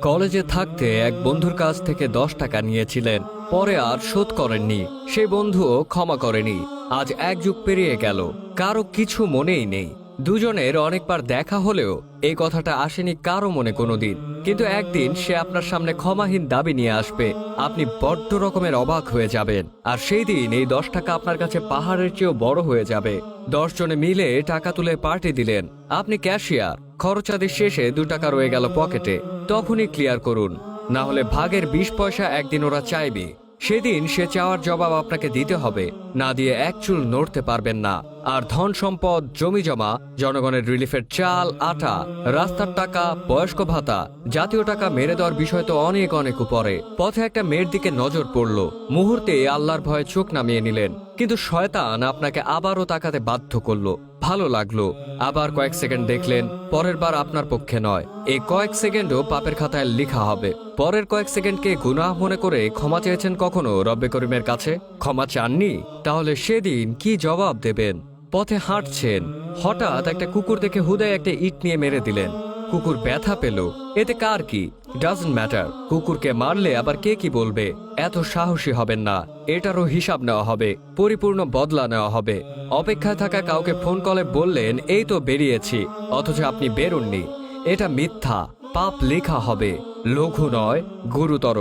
কলেজে থাকতে এক বন্ধুর কাছ থেকে 10 টাকা নিয়েছিলেন, পরে আর শোধ করেননি। সেই বন্ধুও ক্ষমা করেনি। আজ এক যুগ পেরিয়ে গেল, কারো কিছু মনেই নেই। দুজনের অনেকবার দেখা হলেও এই কথাটা আসেনি কারো মনে কোনোদিন। কিন্তু একদিন সে আপনার সামনে ক্ষমাহীন দাবি নিয়ে আসবে, আপনি বড্ড রকমের অবাক হয়ে যাবেন। আর সেই দিন এই 10 টাকা আপনার কাছে পাহাড়ের চেয়েও বড় হয়ে যাবে। 10 জনে মিলে টাকা তুলে পার্টি দিলেন, আপনি ক্যাশিয়ার। খরচাদি শেষে 2 টাকা রয়ে গেল পকেটে। তখনই ক্লিয়ার করুন, না হলে ভাগের 20 পয়সা একদিন ওরা চাইবে। সেদিন সে চাওয়ার জবাব আপনাকে দিতে হবে, না দিয়ে এক চুল নড়তে পারবেন না। আর ধন সম্পদ, জমি জমা, জনগণের রিলিফের চাল, আটা, রাস্তার টাকা, বয়স্ক ভাতা, জাতীয় টাকা মেরে দেওয়ার বিষয় তো অনেক অনেক উপরে। পথে একটা মেয়ের দিকে নজর পড়ল, মুহূর্তে আল্লাহর ভয়ে চোখ নামিয়ে নিলেন। কিন্তু শয়তান আপনাকে আবারও তাকাতে বাধ্য করলো। ভালো লাগলো, আবার কয়েক সেকেন্ড দেখলেন। পরের বার আপনার পক্ষে নয়। এই কয়েক সেকেন্ডও পাপের খাতায় লেখা হবে। পরের কয়েক সেকেন্ডকে গুনাহ মনে করে ক্ষমা চেয়েছেন কখনো রব্বে করিমের কাছে? ক্ষমা চাননি? তাহলে সেদিন কি জবাব দেবেন? পথে হাঁটছেন, হঠাৎ একটা কুকুর দেখে হুদায় একটা ইট নিয়ে মেরে দিলেন। কুকুর ব্যথা পেল, এতে কার কি? Doesn't matter. কুকুরকে মারলে আবার কে কি বলবে? এত সাহসী হবেন না। এটারও হিসাব নেওয়া হবে, পরিপূর্ণ বদলা নেওয়া হবে। অপেক্ষায় থাকা কাউকে ফোন কলে বললেন এই তো বেরিয়েছি, অথচ আপনি বেরোননি। এটা মিথ্যা, পাপ লেখা হবে। লঘু নয়, গুরুতর।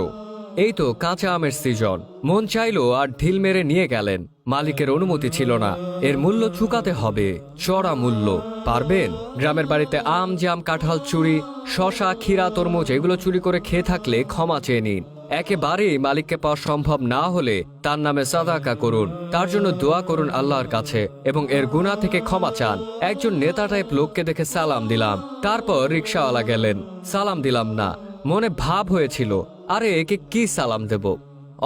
এই তো কাঁচা আমের সিজন, মন চাইলো আর ঢিল মেরে নিয়ে গেলেন। মালিকের অনুমতি ছিল না। এর মূল্য চুকাতে হবে, চড়া মূল্য। পারবেন? গ্রামের বাড়িতে আম, জাম, কাঁঠাল চুরি, শশা, ক্ষীরা, তরমুজ এগুলো চুরি করে খেয়ে থাকলে ক্ষমা চেয়ে নিন। একেবারেই মালিককে পাওয়া সম্ভব না হলে তার নামে সাদাকা করুন, তার জন্য দোয়া করুন আল্লাহর কাছে এবং এর গুনাহ থেকে ক্ষমা চান। একজন নেতা টাইপ লোককে দেখে সালাম দিলাম, তারপর রিক্সাওয়ালা গেলেন, সালাম দিলাম না। মনে ভাব হয়েছিল, আরে একে কি সালাম দেব?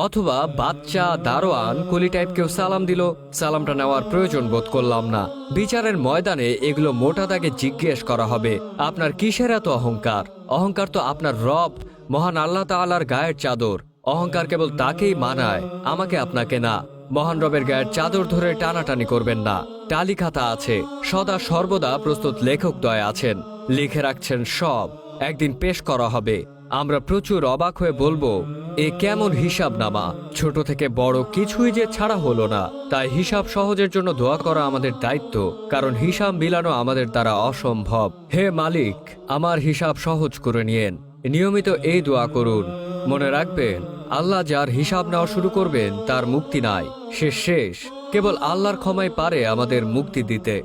অথবা বাচ্চা, দারোয়ান, কুলি টাইপ কেউ সালাম দিল, সালামটা নেওয়ার প্রয়োজন বোধ করলাম না। বিচারের ময়দানে এগুলো মোটা দাগে জিজ্ঞেস করা হবে, আপনার কিসের এত অহংকার? অহংকার তো আপনার রব মহান আল্লাহ তাআলার গায়ের চাদর। অহংকার কেবল তাকেই মানায়, আমাকে আপনাকে না। মহান রবের গায়ের চাদর ধরে টানাটানি করবেন না। টালি খাতা আছে, সদা সর্বদা প্রস্তুত লেখকদ্বয় আছেন, লিখে রাখছেন সব। একদিন পেশ করা হবে, আমরা প্রচুর অবাক হয়ে বলবো, এ কেমন হিসাব নামা? ছোট থেকে বড় কিছুই যে ছাড়া হলো না। তাই হিসাব সহজের জন্য দোয়া করা আমাদের দায়িত্ব, কারণ হিসাব মিলানো আমাদের দ্বারা অসম্ভব। হে মালিক, আমার হিসাব সহজ করে নিয়েন। নিয়মিত এই দোয়া করুন। মনে রাখবেন, আল্লাহ যার হিসাব নেওয়া শুরু করবেন তার মুক্তি নাই, সে শেষ। কেবল আল্লাহর ক্ষমাই পারে আমাদের মুক্তি দিতে।